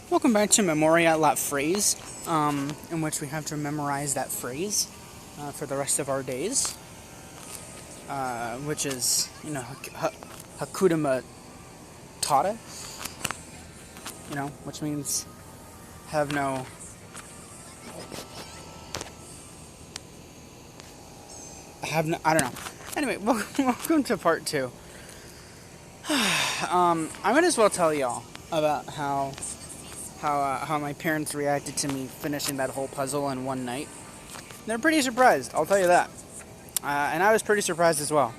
Welcome back to Memoria Freeze, in which we have to memorize that phrase for the rest of our days, which is, Hakuna Matata, which means have no, I don't know. Anyway, welcome to part 2. I might as well tell y'all about how my parents reacted to me finishing that whole puzzle in one night. They're pretty surprised, I'll tell you that. And I was pretty surprised as well.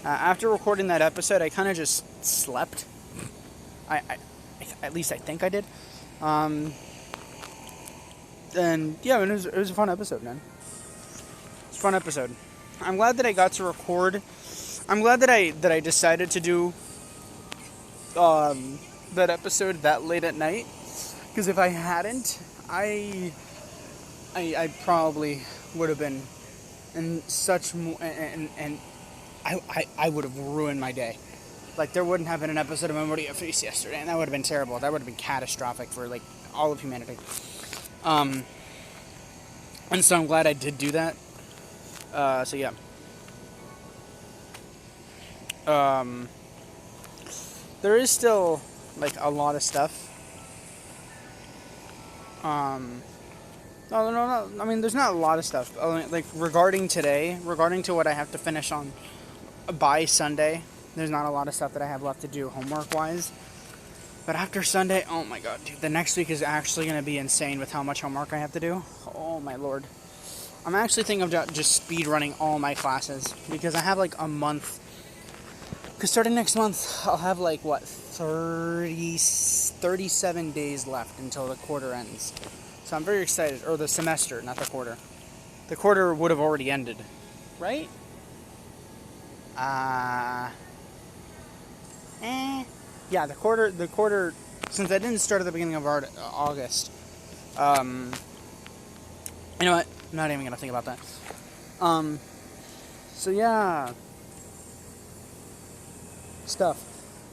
After recording that episode, I kind of just slept. At least I think I did. And yeah, it was a fun episode, man. It's a fun episode. I'm glad that I got to record. I'm glad that I decided to do that episode that late at night. Because if I hadn't, I probably would have been in such and I would have ruined my day. Like, there wouldn't have been an episode of To Memoria Freese yesterday, and that would have been terrible. That would have been catastrophic for like all of humanity. And so I'm glad I did do that. So yeah. There is still like a lot of stuff. No. I mean, there's not a lot of stuff. Like, regarding to what I have to finish on by Sunday, there's not a lot of stuff that I have left to do homework-wise. But after Sunday, oh my god, dude, the next week is actually going to be insane with how much homework I have to do. Oh my lord. I'm actually thinking of just speed running all my classes, because I have like a month. Because starting next month, I'll have like, 37 days left until the quarter ends. So I'm very excited. Or the semester, not the quarter. The quarter would have already ended, right? Yeah, the quarter, since I didn't start at the beginning of August. You know what? I'm not even going to think about that. So yeah. Stuff.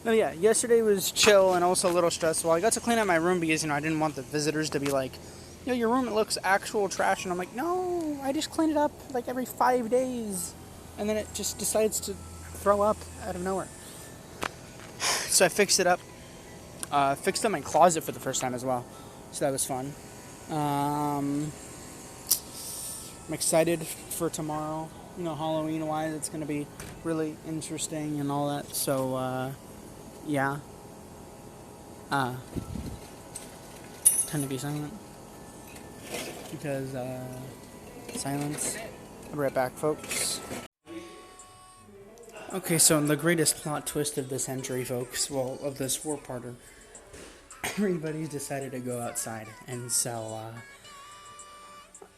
No, yeah, yesterday was chill and also a little stressful. I got to clean out my room because, I didn't want the visitors to be like, your room, it looks actual trash. And I'm like, no, I just clean it up like every 5 days. And then it just decides to throw up out of nowhere. So I fixed it up. Fixed up my closet for the first time as well. So that was fun. I'm excited for tomorrow. Halloween-wise, it's going to be really interesting and all that. So, yeah. Tend to be silent. Because, silence. I'll be right back, folks. Okay, so the greatest plot twist of this century, folks, of this four-parter, everybody's decided to go outside. And so,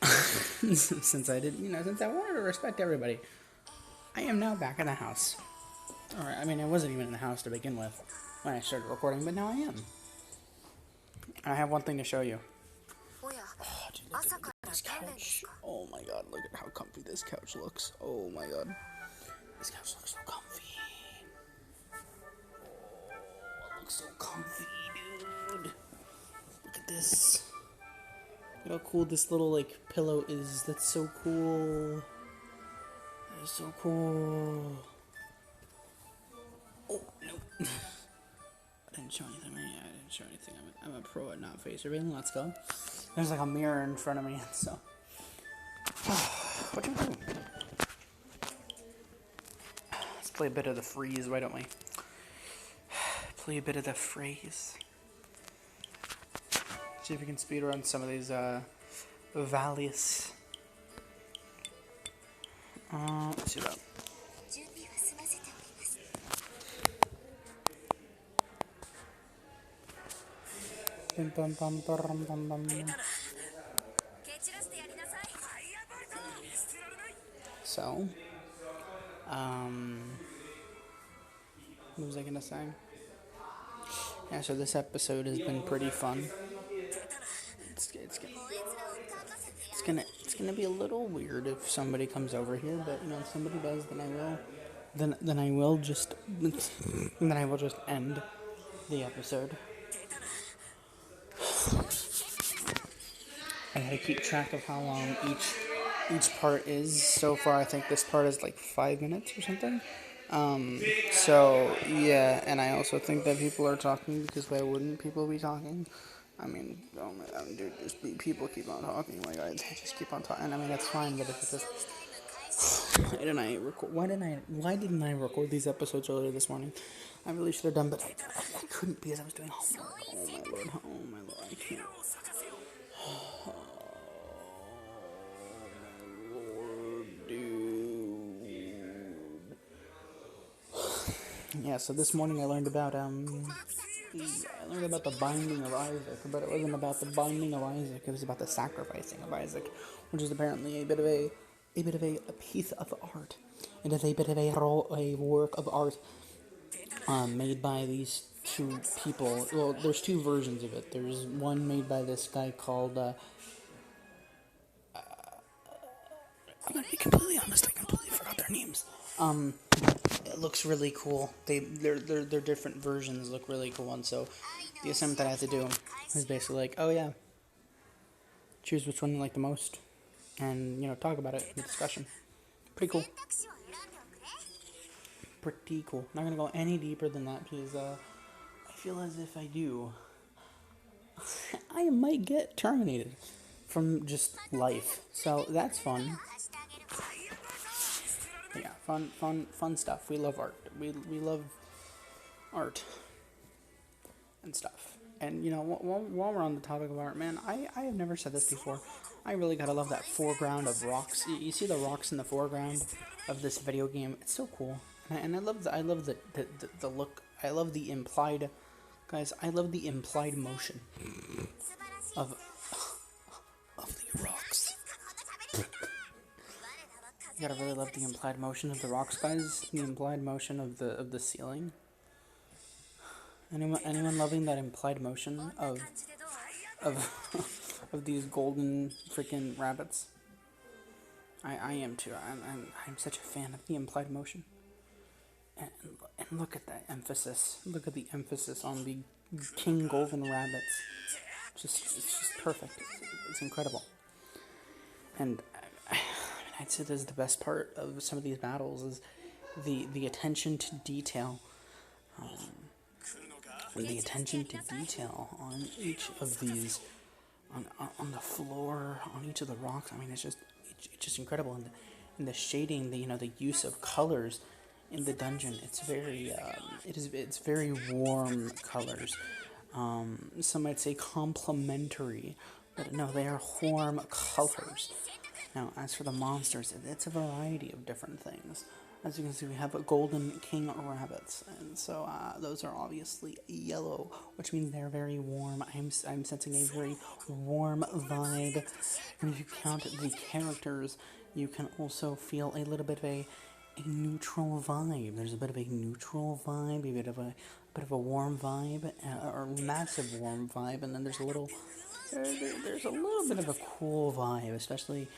since I wanted to respect everybody, I am now back in the house. Alright, I mean, I wasn't even in the house to begin with when I started recording, but now I am. And I have one thing to show you. Oh, dude, look at this couch. Oh my god, look at how comfy this couch looks. Oh my god. This couch looks so comfy. Oh, it looks so comfy, dude. Look at this. Look how cool this little, pillow is. That's so cool. That is so cool. Oh, no. I didn't show anything, right? I didn't show anything. I'm a pro at not face revealing. Let's go. There's a mirror in front of me, so. What do we do? Let's play a bit of the freeze, why don't we? Play a bit of the phrase. See if we can speed run some of these valleys. Let's see that. So, what was I gonna say? Yeah, so this episode has been pretty fun. It's gonna be a little weird if somebody comes over here, but if somebody does, then I will. Then I will just end the episode. I gotta keep track of how long each part is. So far, I think this part is like 5 minutes or something. So yeah, and I also think that people are talking because why wouldn't people be talking? I mean, oh man, dude, people keep on talking. Like they just keep on talking. I mean, that's fine, but if it's just why didn't I record? Why didn't I record these episodes earlier this morning? I really should have done, but I couldn't because I was doing homework. Oh my lord, oh my lord, I can't. Yeah, so this morning I learned about the binding of Isaac, but it wasn't about the binding of Isaac. It was about the sacrificing of Isaac, which is apparently a piece of art. It is a bit of a work of art made by these two people. Well, there's two versions of it. There's one made by this guy called. I'm gonna be completely honest. I completely forgot their names. It looks really cool. Their different versions look really cool, and so the assignment that I had to do is basically like, oh yeah, choose which one you like the most, and talk about it in the discussion. Pretty cool. Pretty cool. Not gonna go any deeper than that because I feel as if I do, I might get terminated from just life. So that's fun. But yeah, fun stuff. We love art. We love art and stuff. And while we're on the topic of art, man, I have never said this before. I really gotta love that foreground of rocks. You see the rocks in the foreground of this video game. It's so cool, and I love the look. I love the implied, guys. I love the implied motion of the rocks. You gotta really love the implied motion of the rocks, guys. The implied motion of the ceiling. Anyone loving that implied motion of of these golden freaking rabbits? I am too. I'm such a fan of the implied motion. And look at that emphasis. Look at the emphasis on the king golden rabbits. It's just perfect. It's incredible. And I'd say this is the best part of some of these battles is the attention to detail. The attention to detail on each of these, on the floor, on each of the rocks. I mean, it's just incredible. And the shading, the use of colors in the dungeon. It's very warm colors. Some might say complementary, but no, they are warm colors. Now, as for the monsters, it's a variety of different things. As you can see, we have golden king rabbits, and so those are obviously yellow, which means they're very warm. I'm sensing a very warm vibe, and if you count the characters, you can also feel a little bit of a neutral vibe. There's a bit of a neutral vibe, a bit of a warm vibe, or massive warm vibe, and then there's a little bit of a cool vibe, especially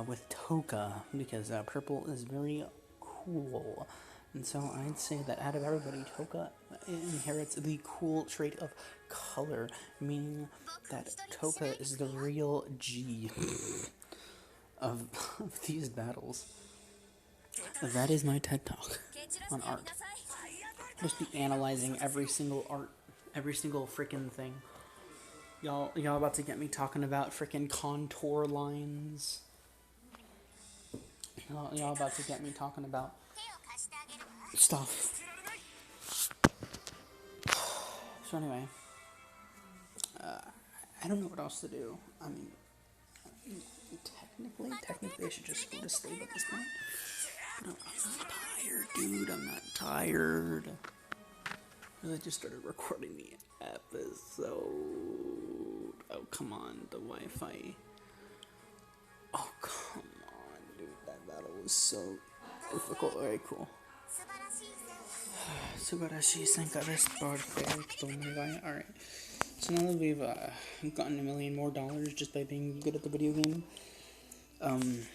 with Toka, because purple is very cool. And so I'd say that out of everybody, Toka inherits the cool trait of color, meaning that Toka is the real G of these battles. That is my TED Talk on art. Just be analyzing every single art, every single freaking thing. Y'all about to get me talking about freaking contour lines. Y'all about to get me talking about stuff. So anyway, I don't know what else to do. I mean, technically I should just go to sleep at this point. But I'm not tired, dude. I'm not tired. I just started recording the episode. Oh, come on, the Wi-Fi. Oh, come on, dude. That battle was so difficult. Alright, cool. Subarashi, Sankares, perfect. Oh my god. Alright. So now that we've gotten $1 million more just by being good at the video game, let's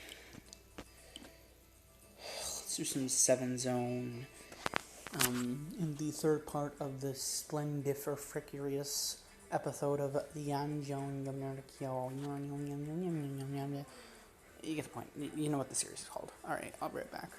do some 7 zone. In the third part of the Splendiferous episode of the Yanjong. You get the point. You know what the series is called. Alright, I'll be right back.